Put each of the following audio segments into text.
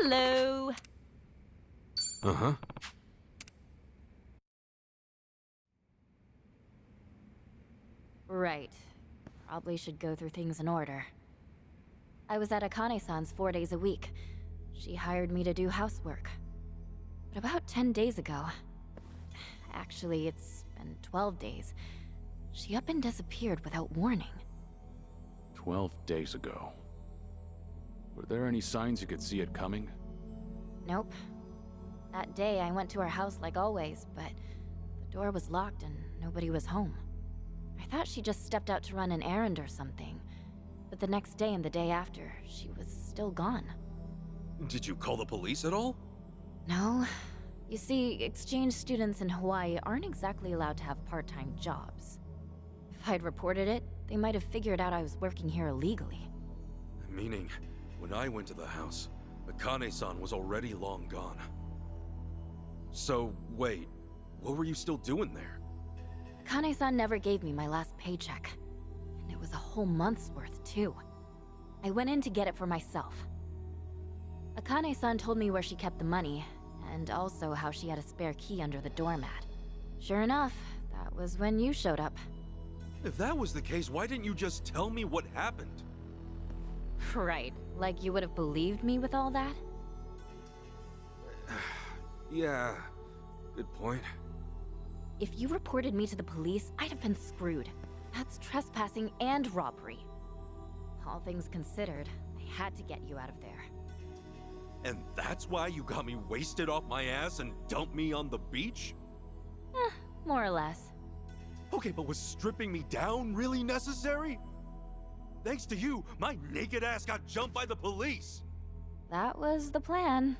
Hello. Uh-huh. Right. Probably should go through things in order. I was at Akane-san's 4 days a week. She hired me to do housework. But about 10 days ago... Actually, it's been 12 days. She up and disappeared without warning. 12 days ago. Were there any signs you could see it coming? Nope. That day, I went to her house like always, but the door was locked and nobody was home. I thought she just stepped out to run an errand or something. But the next day and the day after, she was still gone. Did you call the police at all? No. You see, exchange students in Hawaii aren't exactly allowed to have part-time jobs. If I'd reported it, they might have figured out I was working here illegally. Meaning, when I went to the house, Akane-san was already long gone. So, wait, what were you still doing there? Akane-san never gave me my last paycheck. And it was a whole month's worth, too. I went in to get it for myself. Akane-san told me where she kept the money, and also how she had a spare key under the doormat. Sure enough, that was when you showed up. If that was the case, why didn't you just tell me what happened? Right, like you would have believed me with all that? Yeah, good point. If you reported me to the police, I'd have been screwed. That's trespassing and robbery. All things considered, I had to get you out of there. And that's why you got me wasted off my ass and dumped me on the beach? More or less. Okay, but was stripping me down really necessary? Thanks to you, my naked ass got jumped by the police! That was the plan.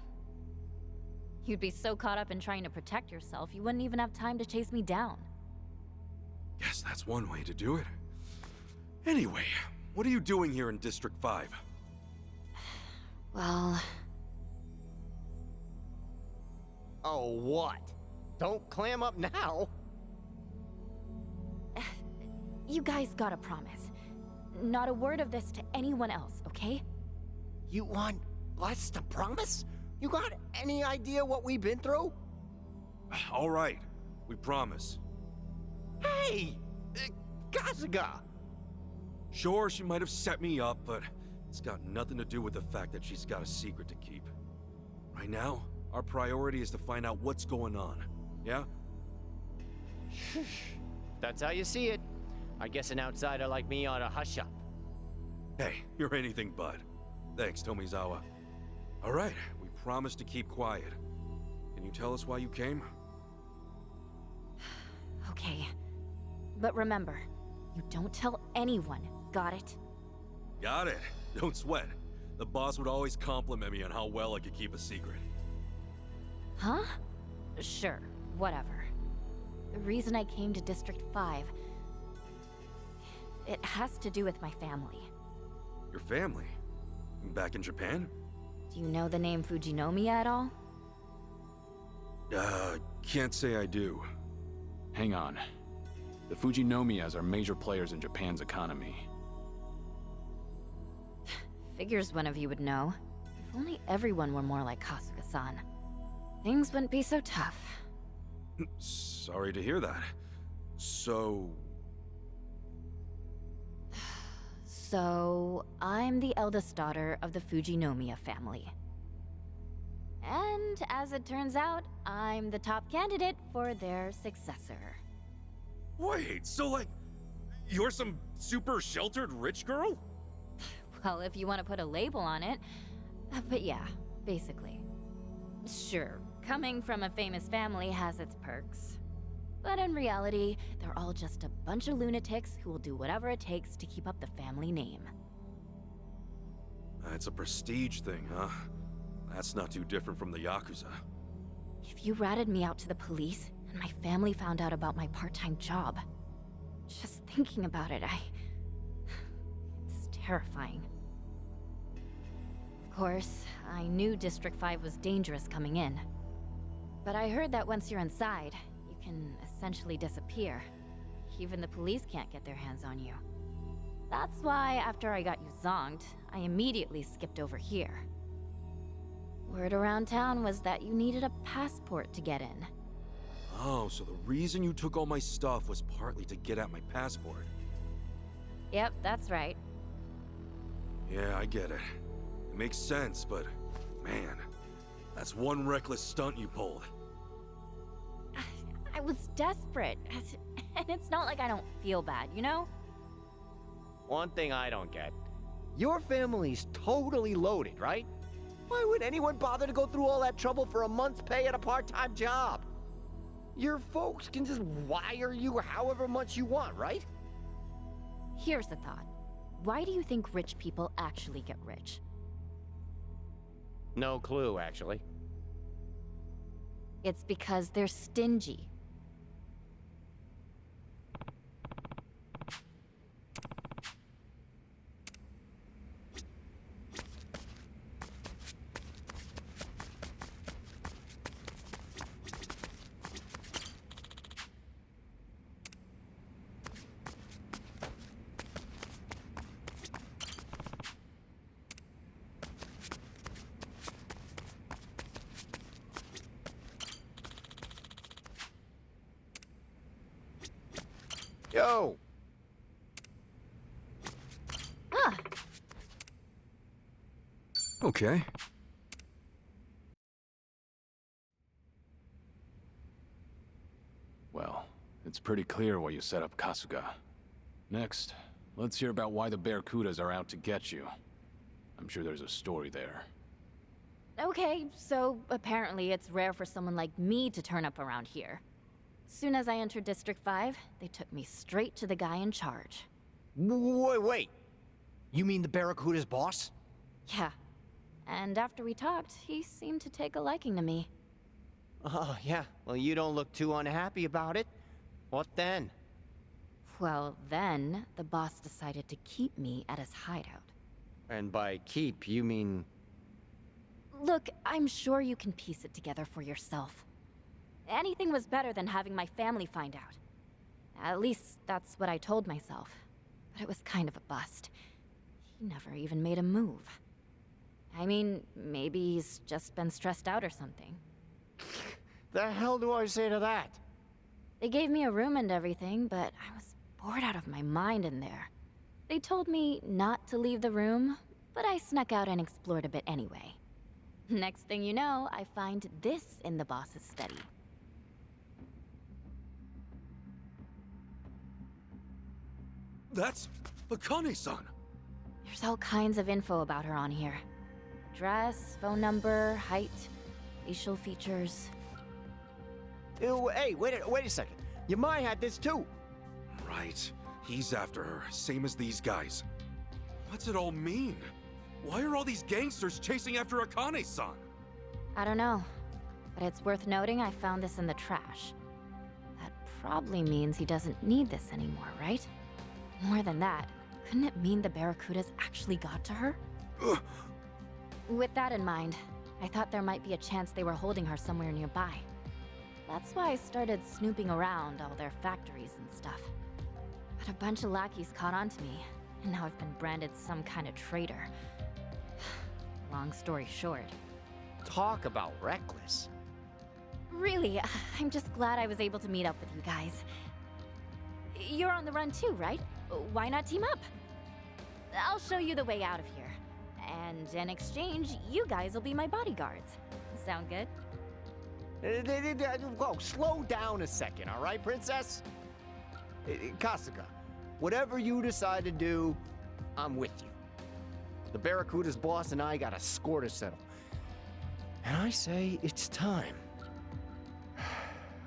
You'd be so caught up in trying to protect yourself, you wouldn't even have time to chase me down. Guess that's one way to do it. Anyway, what are you doing here in District 5? Well... Oh, what? Don't clam up now. You guys gotta promise. Not a word of this to anyone else, okay? You want us to promise? You got any idea what we've been through? All right, we promise. Hey! Kasuga! Sure, she might have set me up, but it's got nothing to do with the fact that she's got a secret to keep. Right now, our priority is to find out what's going on, yeah? That's how you see it. I guess an outsider like me ought to hush up. Hey, you're anything but. Thanks, Tomizawa. All right, we promise to keep quiet. Can you tell us why you came? Okay. But remember, you don't tell anyone, got it? Got it. Don't sweat. The boss would always compliment me on how well I could keep a secret. Huh? Sure, whatever. The reason I came to District 5... it has to do with my family. Your family? Back in Japan? Do you know the name Fujinomiya at all? Can't say I do. Hang on. The Fujinomiyas are major players in Japan's economy. Figures one of you would know. If only everyone were more like Kasuga-san. Things wouldn't be so tough. Sorry to hear that. So... So, I'm the eldest daughter of the Fujinomiya family. And as it turns out, I'm the top candidate for their successor. Wait, so like, you're some super sheltered rich girl? Well, if you want to put a label on it. But yeah, basically. Sure, coming from a famous family has its perks. But in reality, they're all just a bunch of lunatics who will do whatever it takes to keep up the family name. It's a prestige thing, huh? That's not too different from the Yakuza. If you ratted me out to the police, and my family found out about my part-time job, just thinking about it, it's terrifying. Of course, I knew District 5 was dangerous coming in. But I heard that once you're inside, you can essentially disappear. Even the police can't get their hands on you. That's why, after I got you zonked, I immediately skipped over here. Word around town was that you needed a passport to get in. Oh, so the reason you took all my stuff was partly to get at my passport. Yep, that's right. Yeah, I get it. It makes sense, but man, that's one reckless stunt you pulled. I was desperate. And it's not like I don't feel bad, you know? One thing I don't get. Your family's totally loaded, right? Why would anyone bother to go through all that trouble for a month's pay at a part-time job? Your folks can just wire you however much you want, right? Here's the thought. Why do you think rich people actually get rich? No clue, actually. It's because they're stingy. Yo! Ah, Okay. Well, it's pretty clear why you set up Kasuga. Next, let's hear about why the Barracudas are out to get you. I'm sure there's a story there. okay, so apparently it's rare for someone like me to turn up around here. Soon as I entered District 5, they took me straight to the guy in charge. Wait. You mean the Barracuda's boss? Yeah. And after we talked, he seemed to take a liking to me. Oh, yeah. Well, you don't look too unhappy about it. What then? Well, then, the boss decided to keep me at his hideout. And by keep, you mean... Look, I'm sure you can piece it together for yourself. Anything was better than having my family find out. At least, that's what I told myself. But it was kind of a bust. He never even made a move. I mean, maybe he's just been stressed out or something. The hell do I say to that? They gave me a room and everything, but I was bored out of my mind in there. They told me not to leave the room, but I snuck out and explored a bit anyway. Next thing you know, I find this in the boss's study. That's Akane-san. There's all kinds of info about her on here. Address, phone number, height, facial features. Ew, hey, wait a second. Yamai had this too. Right. He's after her, same as these guys. What's it all mean? Why are all these gangsters chasing after Akane-san? I don't know, but it's worth noting I found this in the trash. That probably means he doesn't need this anymore, right? More than that, couldn't it mean the Barracudas actually got to her? Ugh. With that in mind, I thought there might be a chance they were holding her somewhere nearby. That's why I started snooping around all their factories and stuff. But a bunch of lackeys caught on to me, and now I've been branded some kind of traitor. Long story short. Talk about reckless. Really, I'm just glad I was able to meet up with you guys. You're on the run too, right? Why not team up? I'll show you the way out of here. And in exchange, you guys will be my bodyguards. Sound good? Whoa, slow down a second, all right, princess? Kasuga, whatever you decide to do, I'm with you. The Barracuda's boss and I got a score to settle. And I say it's time.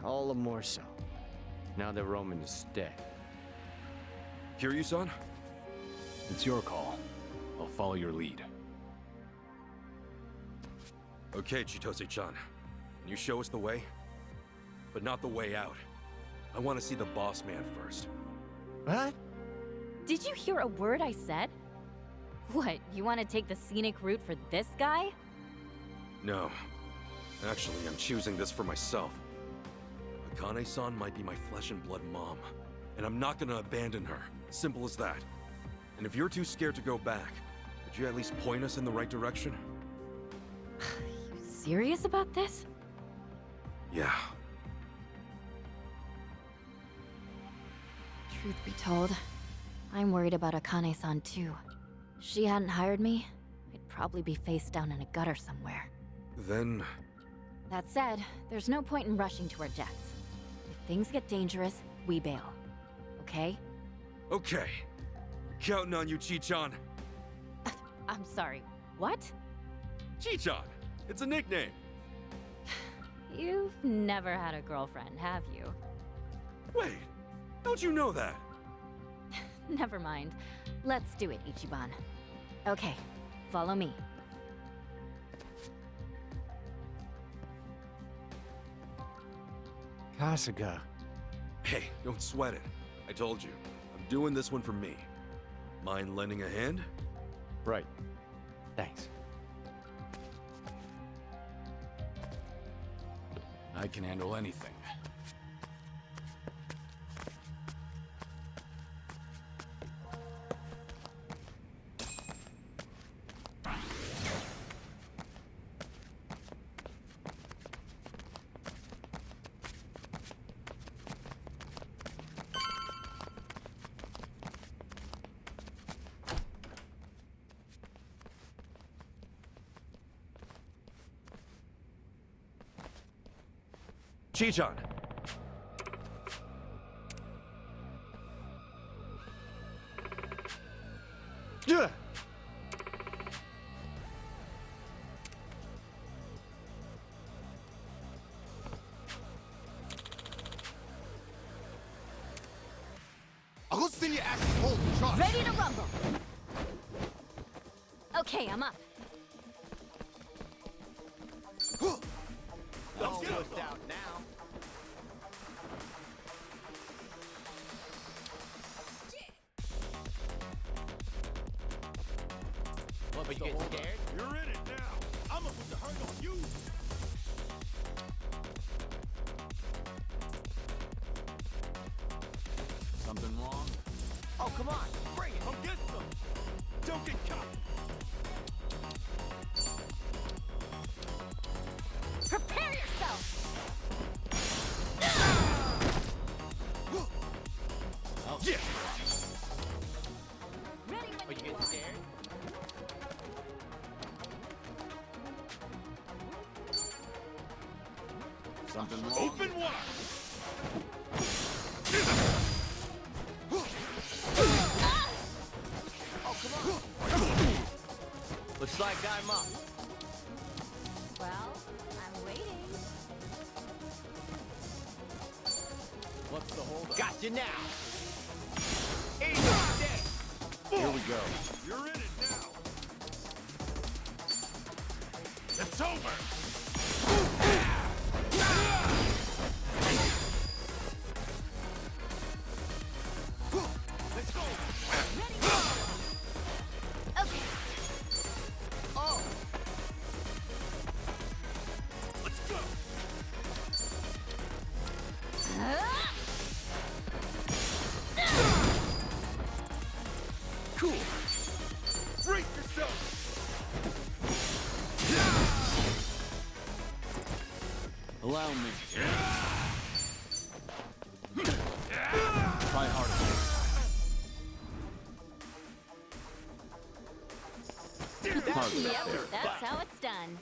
All the more so, now that Roman is dead. Kiryu-san? It's your call. I'll follow your lead. Okay, Chitose-chan. Can you show us the way? But not the way out. I want to see the boss man first. What? Did you hear a word I said? What, you want to take the scenic route for this guy? No. Actually, I'm choosing this for myself. Akane-san might be my flesh and blood mom, and I'm not gonna abandon her. Simple as that. And if you're too scared to go back, could you at least point us in the right direction? You serious about this? Yeah. Truth be told, I'm worried about Akane-san too. If she hadn't hired me, I'd probably be face down in a gutter somewhere. Then... That said, there's no point in rushing to our deaths. If things get dangerous, we bail. Okay? Okay. Counting on you, Chichan. I'm sorry, what? Chichan! It's a nickname! You've never had a girlfriend, have you? Wait, don't you know that? Never mind. Let's do it, Ichiban. Okay, follow me. Kasuga. Hey, don't sweat it. I told you. I'm doing this one for me. Mind lending a hand? Right. Thanks. I can handle anything. Chichan! Yeah. I'll go send your ass home, Josh. Ready to rumble! Okay, I'm up. Almost out now. What, but you get scared? You're in it now. I'm gonna put the hurt on you. Something wrong? Oh, come on. Bring it. Come get some. Don't get caught. Prepare yourself! Yeah. Ready when But you get scared? Something wrong? Open wide. Oh, come on. Looks like I'm up. Well, I'm waiting. What's the holdup? Got you now. Ain't no mistake. Here we go. You're in it now. It's over. Let's go. Okay. Oh, Let's go. cool. Brace yourself. Allow me. Try harder. Hardly Yep, up there. that's how it's done.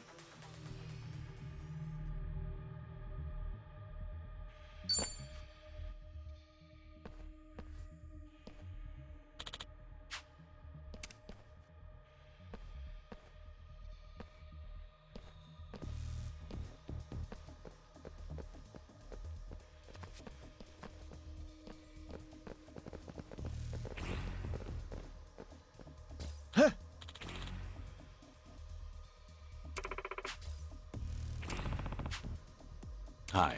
Hi.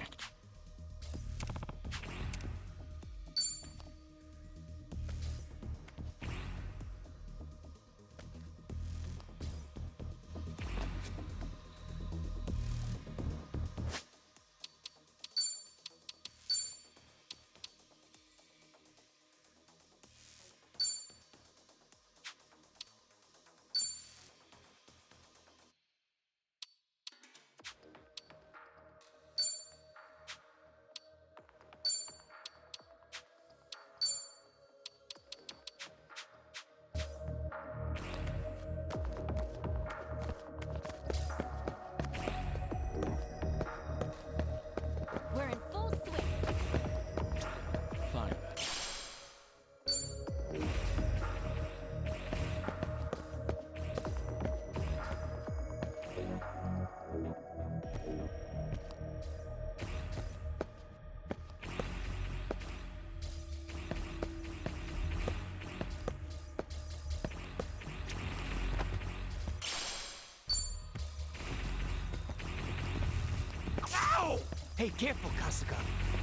Hey, careful, Kasuga.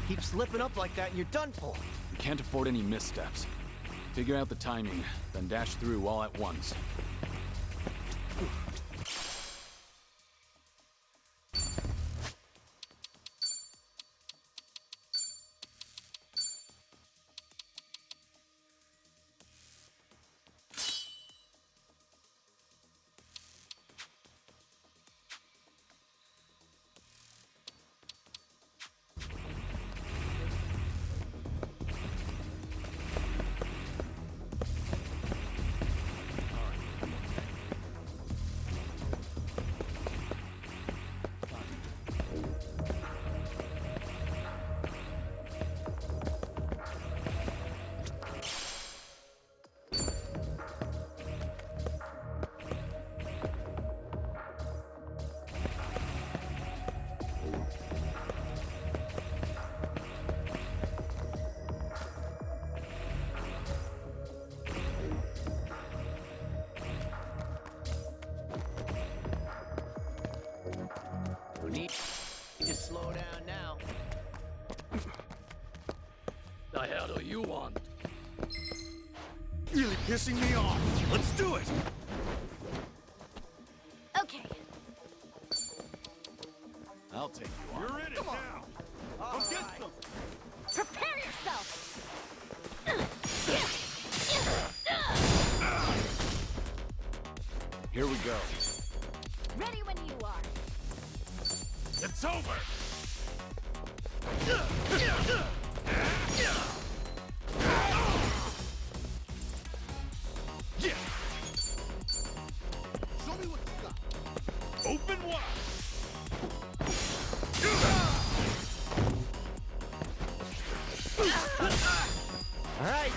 Keep slipping up like that and you're done for. We can't afford any missteps. Figure out the timing, then dash through all at once. Need to slow down now. The hell do you want? Really pissing me off. Let's do it! Okay. I'll take you on. You're in it now. Come get some. Prepare yourself! Here we go. Ready when you are. It's over! Yeah. Show me what you got. Open wide! All right.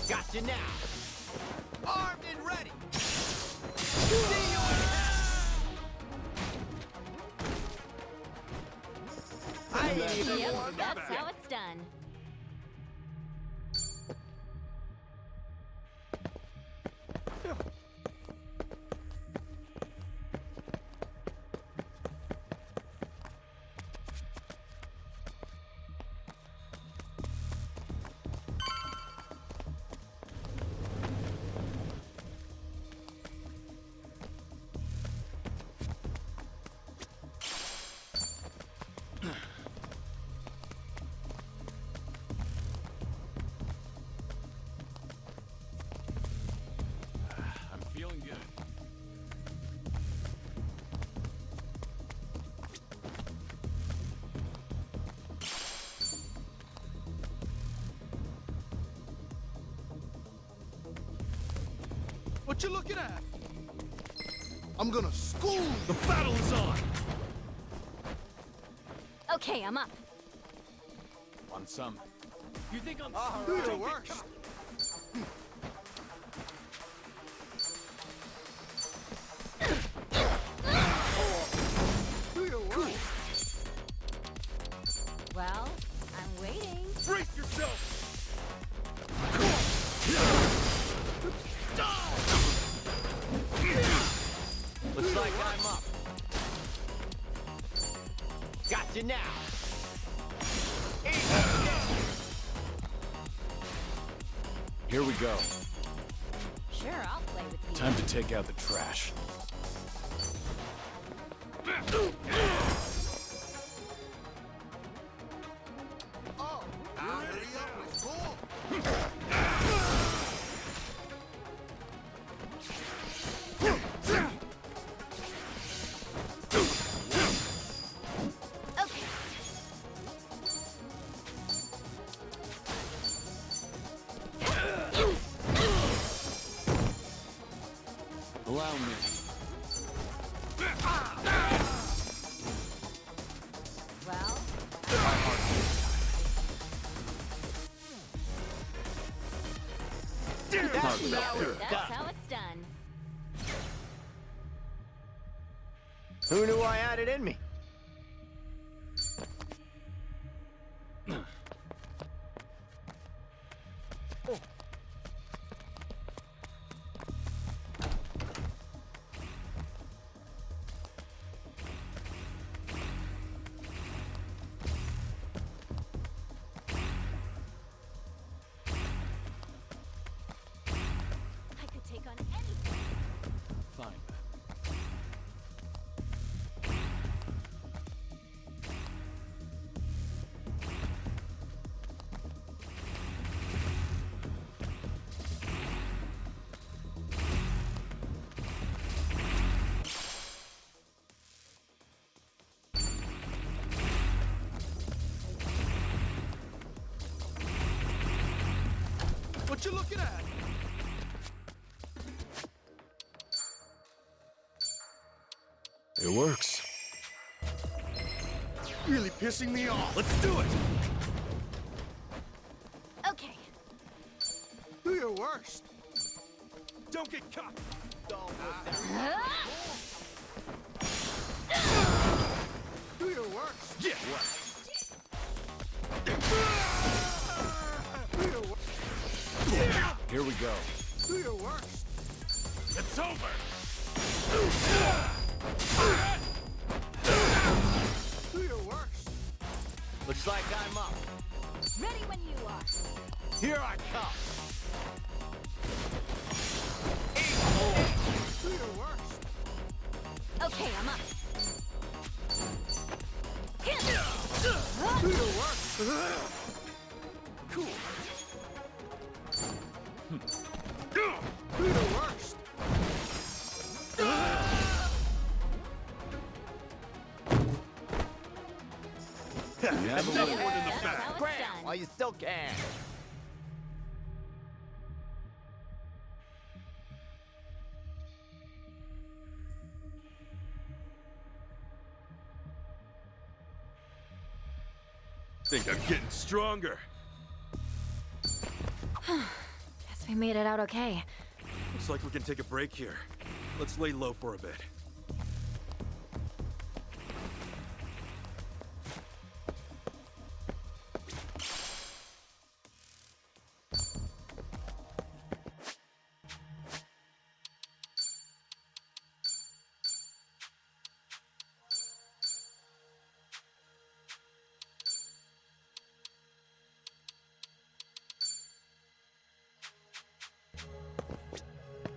Got you now. Armed and ready. See you in hell. I ain't even Yep, warmed up that's yet. how it's done. I'm feeling good. What you looking at? I'm gonna school you. The battle is on! Okay, I'm up. Want some? You think I'm Do your worst. Do your worst. Well, I'm waiting. Brace yourself! Looks like I'm up. Got you now. Here we go. Sure, I'll play with you. Time to take out the trash. Oh, hurry up. Let's go. Okay. Allow me. Well, That's Not how good. it's that's done. how it's done. Who knew I had it in me? What you looking at? It works. Really pissing me off. Let's do it! Okay. Do your worst. Don't get caught! Do your worst. Yeah! Do your worst. Here we go. Do your worst. It's over! Do your worst. Looks like I'm up. Ready when you are. Here I come. Do your worst. Okay, I'm up. Do your worst. Cool. Do your worst. You have a Another little. one in the That's back. how it's Grab done. while you still can. Think I'm getting stronger. Guess we made it out okay. Looks like we can take a break here. Let's lay low for a bit.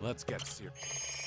Let's get serious.